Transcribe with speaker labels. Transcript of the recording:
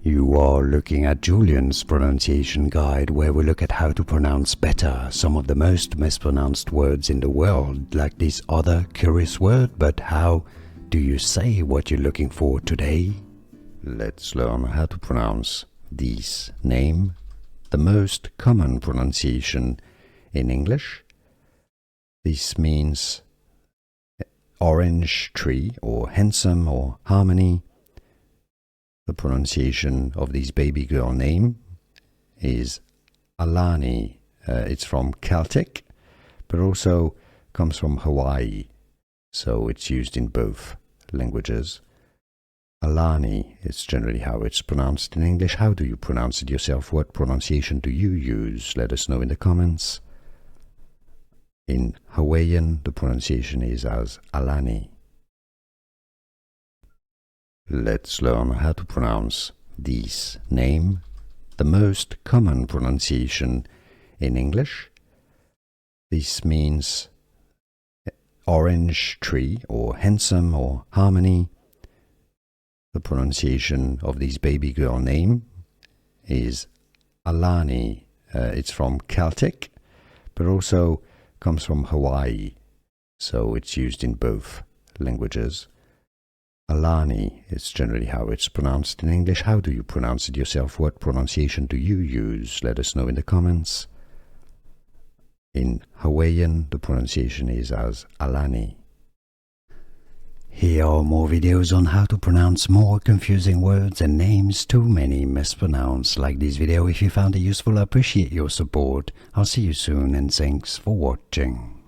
Speaker 1: You are looking at Julian's pronunciation guide, where we look at how to pronounce better some of the most mispronounced words in the world, like this other curious word. But how do you say what you're looking for today? Let's learn how to pronounce this name, the most common pronunciation in English. This means orange tree, or handsome, or harmony. The pronunciation of this baby girl name is Alani. It's from Celtic, but also comes from Hawaii, so it's used in both languages. Alani is generally how it's pronounced in English. How do you pronounce it yourself? What pronunciation do you use? Let us know in the comments. In Hawaiian, the pronunciation is as Alani. Let's learn how to pronounce this name, the most common pronunciation in English. This means orange tree, or handsome, or harmony. The pronunciation of this baby girl name is Alani. It's from Celtic, but also comes from Hawaii, so it's used in both languages. Alani is generally how it's pronounced in English. How do you pronounce it yourself? What pronunciation do you use? Let us know in the comments. In Hawaiian, the pronunciation is as Alani. Here are more videos on how to pronounce more confusing words and names too many mispronounced. Like this video if you found it useful. I appreciate your support. I'll see you soon, and thanks for watching.